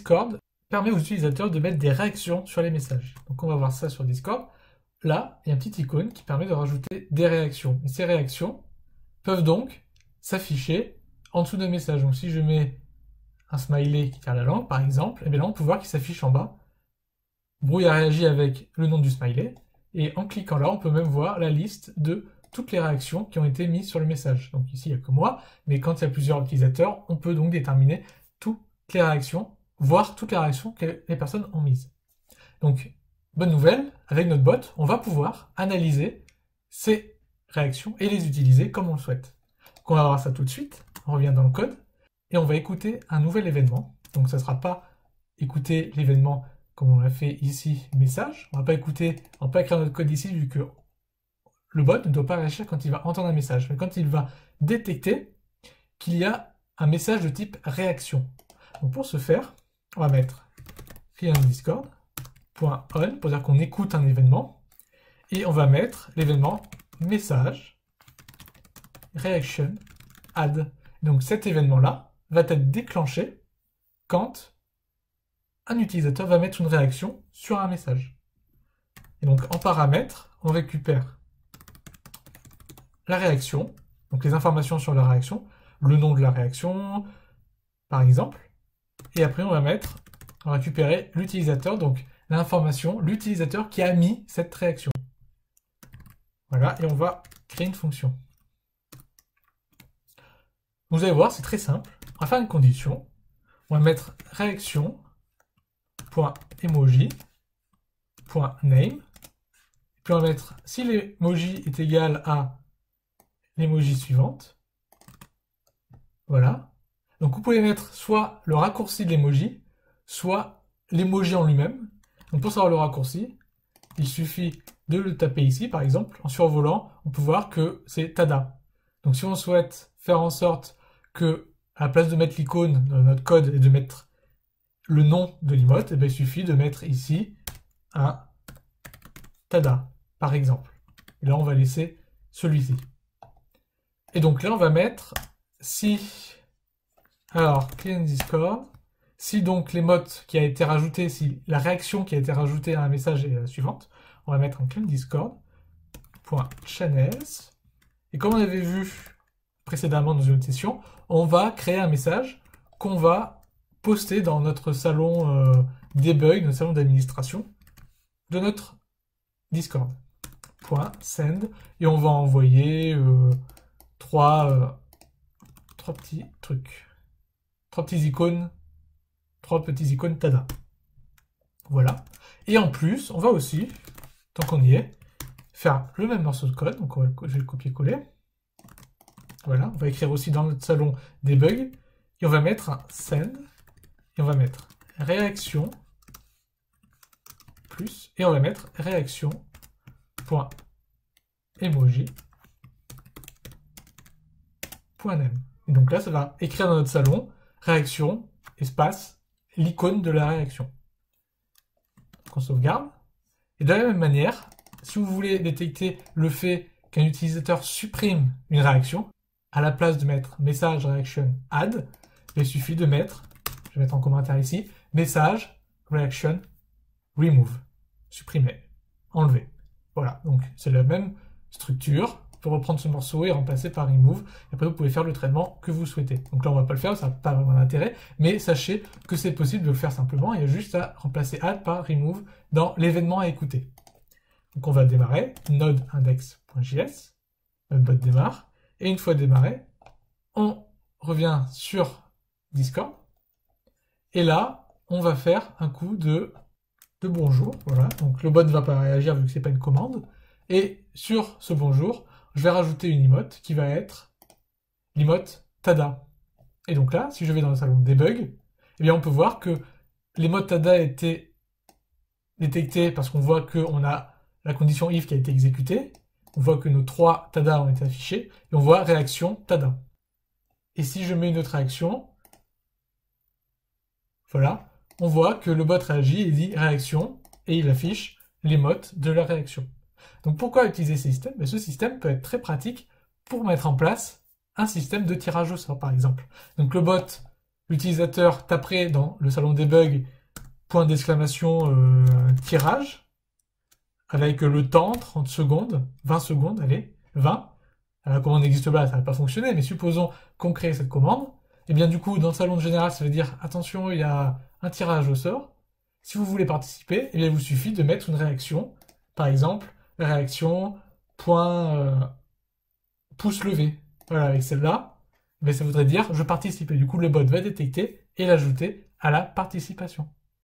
Discord permet aux utilisateurs de mettre des réactions sur les messages. Donc on va voir ça sur Discord. Là, il y a une petite icône qui permet de rajouter des réactions. Et ces réactions peuvent donc s'afficher en dessous d'un message. Donc si je mets un smiley qui tire la langue, par exemple, et bien là on peut voir qu'il s'affiche en bas. Brouille a réagi avec le nom du smiley. Et en cliquant là, on peut même voir la liste de toutes les réactions qui ont été mises sur le message. Donc ici, il n'y a que moi, mais quand il y a plusieurs utilisateurs, on peut donc déterminer toutes les réactions, voir toutes les réactions que les personnes ont mises. Donc, bonne nouvelle, avec notre bot, on va pouvoir analyser ces réactions et les utiliser comme on le souhaite. Donc on va voir ça tout de suite, on revient dans le code, et on va écouter un nouvel événement. Donc ça ne sera pas écouter l'événement comme on l'a fait ici, message. On va pas écrire notre code ici, vu que le bot ne doit pas réagir quand il va entendre un message, mais quand il va détecter qu'il y a un message de type réaction. Donc pour ce faire, on va mettre client Discord.on pour dire qu'on écoute un événement, et on va mettre l'événement message reaction add. Donc cet événement-là va être déclenché quand un utilisateur va mettre une réaction sur un message. Et donc en paramètre, on récupère la réaction, donc les informations sur la réaction, le nom de la réaction, par exemple, et après on va récupérer l'utilisateur, donc l'information, l'utilisateur qui a mis cette réaction. Voilà, et on va créer une fonction. Vous allez voir, c'est très simple. On va faire une condition. On va mettre réaction.emoji.name. Puis on va mettre si l'emoji est égal à l'emoji suivante. Voilà. Donc vous pouvez mettre soit le raccourci de l'emoji, soit l'emoji en lui-même. Donc pour savoir le raccourci, il suffit de le taper ici, par exemple. En survolant, on peut voir que c'est Tada. Donc si on souhaite faire en sorte que, à la place de mettre l'icône dans notre code et de mettre le nom de l'emote, il suffit de mettre ici un Tada, par exemple. Et là, on va laisser celui-ci. Et donc là, on va mettre si... Alors, client Discord, si donc l'émote qui a été rajoutée, si la réaction qui a été rajoutée à un message est la suivante, on va mettre un client Discord.channels. Et comme on avait vu précédemment dans une autre session, on va créer un message qu'on va poster dans notre salon debug, notre salon d'administration de notre Discord. .send, et on va envoyer trois petits trucs. Trois petits icônes Tada. Voilà. Et en plus, on va aussi, tant qu'on y est, faire le même morceau de code. Donc je vais le copier-coller. Voilà. On va écrire aussi dans notre salon debug. Et on va mettre un send. Et on va mettre réaction plus. Et on va mettre réaction.emoji.name. Et donc là, ça va écrire dans notre salon réaction, espace, l'icône de la réaction. Donc on sauvegarde. Et de la même manière, si vous voulez détecter le fait qu'un utilisateur supprime une réaction, à la place de mettre message reaction add, il suffit de mettre, je vais mettre en commentaire ici, message reaction remove, supprimer, enlever. Voilà, donc c'est la même structure. Vous pouvez reprendre ce morceau et remplacer par remove. Et après, vous pouvez faire le traitement que vous souhaitez. Donc là, on ne va pas le faire, ça n'a pas vraiment d'intérêt. Mais sachez que c'est possible de le faire simplement. Il y a juste à remplacer add par remove dans l'événement à écouter. Donc on va démarrer node index.js. Notre bot démarre. Et une fois démarré, on revient sur Discord. Et là, on va faire un coup de bonjour. Voilà. Donc le bot ne va pas réagir vu que ce n'est pas une commande. Et sur ce bonjour, je vais rajouter une emote qui va être l'emote Tada. Et donc là, si je vais dans le salon debug, eh bien on peut voir que l'emote Tada a été détectée parce qu'on voit qu'on a la condition if qui a été exécutée, on voit que nos 3 Tada ont été affichés, et on voit réaction Tada. Et si je mets une autre réaction, voilà, on voit que le bot réagit et dit réaction, et il affiche l'emote de la réaction. Donc pourquoi utiliser ce système? Ce système peut être très pratique pour mettre en place un système de tirage au sort, par exemple. Donc le bot l'utilisateur taperait dans le salon debug point d'exclamation tirage, avec le temps, 30 secondes, 20 secondes, allez, 20. La commande n'existe pas, ça va pas fonctionner, mais supposons qu'on crée cette commande. Et bien du coup, dans le salon de général, ça veut dire, attention, il y a un tirage au sort. Si vous voulez participer, eh bien, il vous suffit de mettre une réaction. Par exemple, réaction point pouce levé. Voilà, avec celle-là, mais ça voudrait dire je participe. Et du coup, le bot va détecter et l'ajouter à la participation.